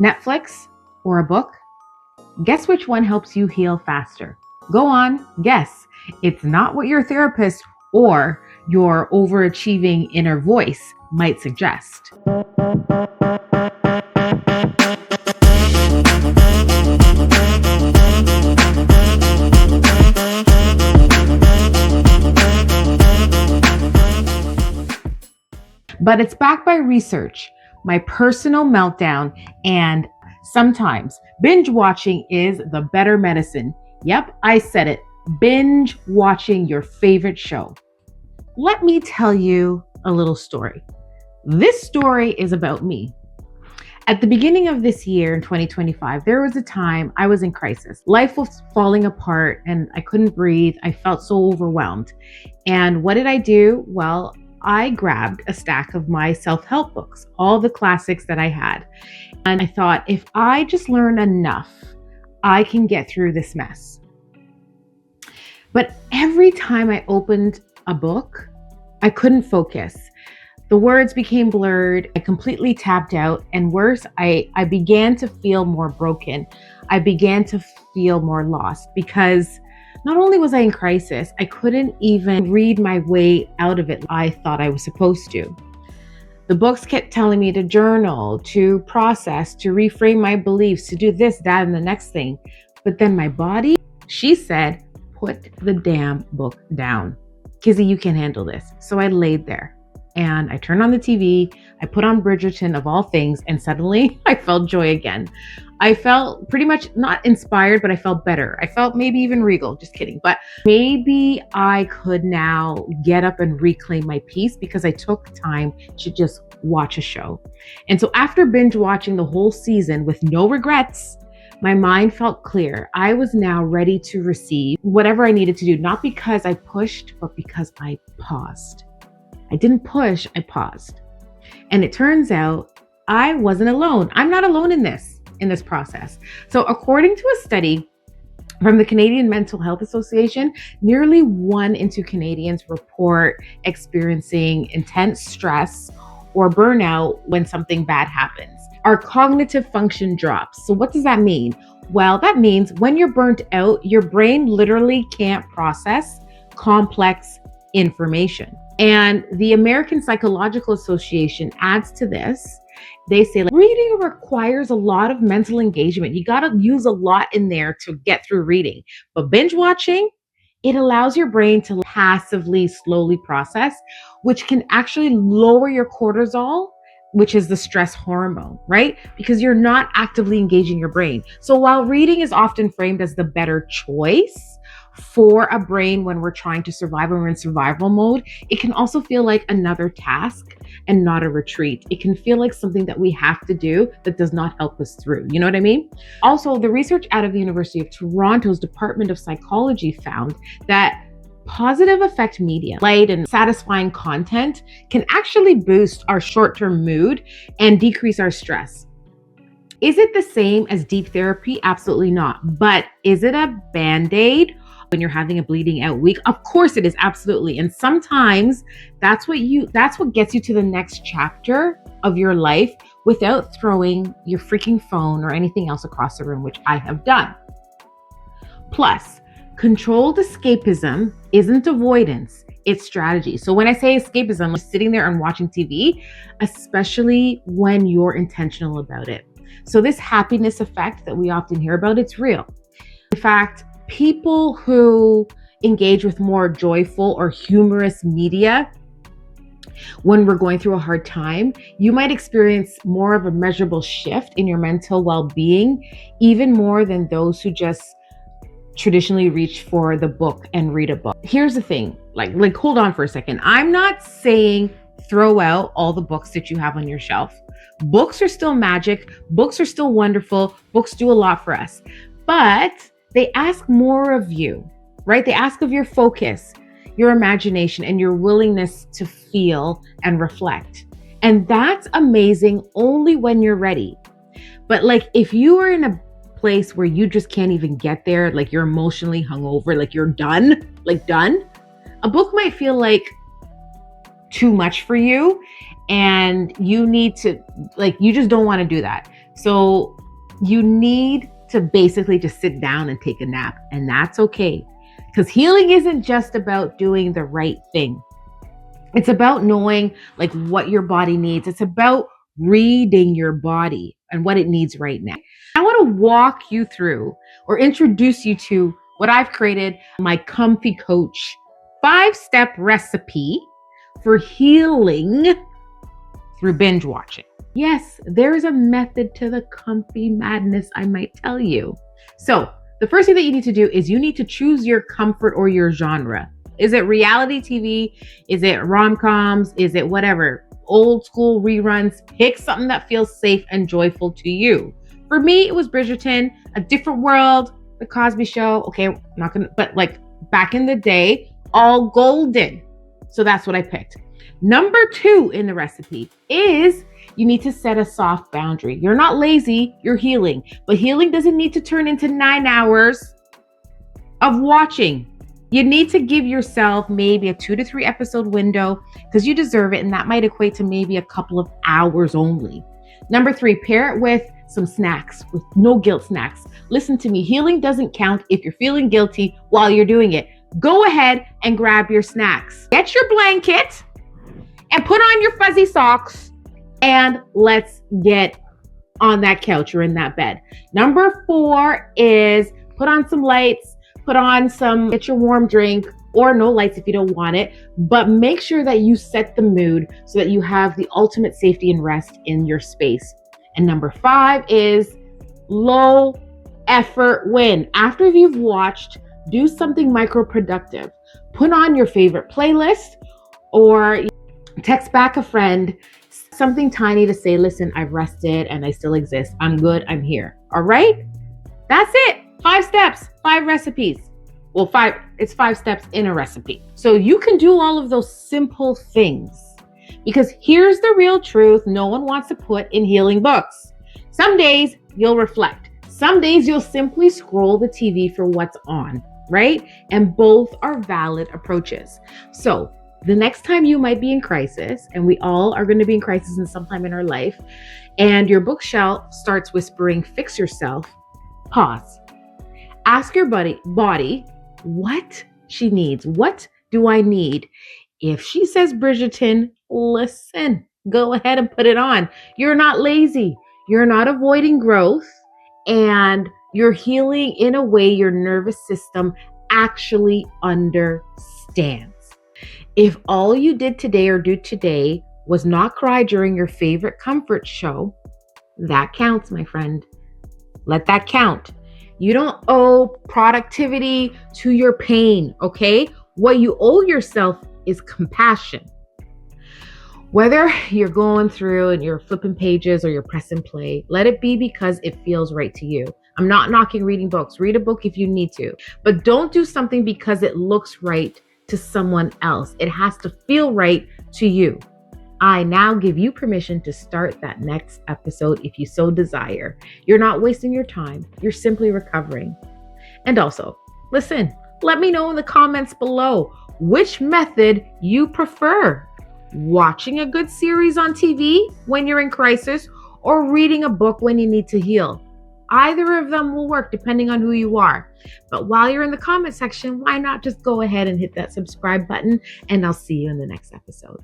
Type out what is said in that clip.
Netflix or a book? Guess which one helps you heal faster? Go on, guess. It's not what your therapist or your overachieving inner voice might suggest. But it's backed by research, my personal meltdown, and sometimes binge watching is the better medicine. Yep, I said it. Binge watching your favorite show. Let me tell you a little story. This story is about me. At the beginning of this year in 2025, there was a time I was in crisis. Life was falling apart and I couldn't breathe. I felt so overwhelmed. And what did I do? Well, I grabbed a stack of my self-help books, all the classics that I had. And I thought, if I just learn enough, I can get through this mess. But every time I opened a book, I couldn't focus. The words became blurred. I completely tapped out. And worse, I began to feel more broken. I began to feel more lost because not only was I in crisis, I couldn't even read my way out of it. I thought I was supposed to. The books kept telling me to journal, to process, to reframe my beliefs, to do this, that, and the next thing. But then my body, she said, put the damn book down. Kizzy, you can't handle this. So I laid there and I turned on the TV. I put on Bridgerton of all things, and suddenly I felt joy again. I felt pretty much not inspired, but I felt better. I felt maybe even regal, just kidding. But maybe I could now get up and reclaim my peace because I took time to just watch a show. And so after binge watching the whole season with no regrets, my mind felt clear. I was now ready to receive whatever I needed to do, not because I pushed, but because I paused. I didn't push, I paused. And it turns out I wasn't alone. I'm not alone in this process. So according to a study from the Canadian Mental Health Association, nearly 1 in 2 Canadians report experiencing intense stress or burnout when something bad happens. Our cognitive function drops. So what does that mean? Well, that means when you're burnt out, your brain literally can't process complex information. And the American Psychological Association adds to this. They say reading requires a lot of mental engagement. You got to use a lot in there to get through reading. But binge watching, it allows your brain to passively, slowly process, which can actually lower your cortisol, which is the stress hormone, right? Because you're not actively engaging your brain. So while reading is often framed as the better choice for a brain when we're trying to survive, when we're in survival mode, it can also feel like another task and not a retreat. It can feel like something that we have to do that does not help us through. You know what I mean? Also, the research out of the University of Toronto's Department of Psychology found that positive affect media, light and satisfying content can actually boost our short-term mood and decrease our stress. Is it the same as deep therapy? Absolutely not. But is it a band-aid when you're having a bleeding out week? Of course it is, absolutely. And sometimes that's what gets you to the next chapter of your life without throwing your freaking phone or anything else across the room, which I have done. Plus, controlled escapism isn't avoidance, it's strategy. So when I say escapism, like sitting there and watching TV, especially when you're intentional about it. So this happiness effect that we often hear about, it's real. In fact, people who engage with more joyful or humorous media when we're going through a hard time, you might experience more of a measurable shift in your mental well-being, even more than those who just traditionally reach for the book and read a book. Here's the thing, like hold on for a second. I'm not saying throw out all the books that you have on your shelf. Books are still magic. Books are still wonderful. Books do a lot for us, but they ask more of you, right? They ask of your focus, your imagination, and your willingness to feel and reflect. And that's amazing only when you're ready. But if you are in a place where you just can't even get there, like you're emotionally hungover, like you're done, a book might feel like too much for you. And you need to, you just don't want to do that. So you need to basically just sit down and take a nap, and that's okay. Because healing isn't just about doing the right thing. It's about knowing like what your body needs. It's about reading your body and what it needs right now. I want to walk you through or introduce you to what I've created, my Comfy Coach 5-step recipe for healing through binge watching. Yes, there is a method to the comfy madness, I might tell you. So the first thing that you need to do is you need to choose your comfort or your genre. Is it reality TV? Is it rom-coms? Is it whatever? Old school reruns? Pick something that feels safe and joyful to you. For me, it was Bridgerton, A Different World, The Cosby Show. Okay, not gonna, but like back in the day, all golden. So that's what I picked. Number 2 in the recipe is you need to set a soft boundary. You're not lazy, you're healing. But healing doesn't need to turn into 9 hours of watching. You need to give yourself maybe a 2 to 3 episode window because you deserve it. And that might equate to maybe a couple of hours only. Number 3, pair it with some snacks, with no guilt snacks. Listen to me, healing doesn't count if you're feeling guilty while you're doing it. Go ahead and grab your snacks. Get your blanket and put on your fuzzy socks and let's get on that couch or in that bed. Number 4 is put on some lights, get your warm drink, or no lights if you don't want it, but make sure that you set the mood so that you have the ultimate safety and rest in your space. And number 5 is low effort win. After you've watched, do something micro-productive. Put on your favorite playlist or text back a friend, something tiny to say, listen, I've rested and I still exist. I'm good, I'm here. All right? That's it. 5 steps, 5 recipes. Well, it's 5 steps in a recipe. So you can do all of those simple things because here's the real truth no one wants to put in healing books. Some days you'll reflect. Some days you'll simply scroll the TV for what's on, right? And both are valid approaches. So the next time you might be in crisis, and we all are going to be in crisis in sometime in our life, and your bookshelf starts whispering, fix yourself, pause. Ask your body what she needs. What do I need? If she says Bridgerton, listen, go ahead and put it on. You're not lazy. You're not avoiding growth, and you're healing in a way your nervous system actually understands. If all you did today or do today was not cry during your favorite comfort show, that counts, my friend. Let that count. You don't owe productivity to your pain, okay? What you owe yourself is compassion. Whether you're going through and you're flipping pages or you're pressing play, let it be because it feels right to you. I'm not knocking reading books. Read a book if you need to, but don't do something because it looks right to someone else. It has to feel right to you. I now give you permission to start that next episode if you so desire. You're not wasting your time. You're simply recovering. And also, listen, let me know in the comments below which method you prefer. Watching a good series on TV when you're in crisis or reading a book when you need to heal. Either of them will work depending on who you are. But while you're in the comment section, why not just go ahead and hit that subscribe button, and I'll see you in the next episode.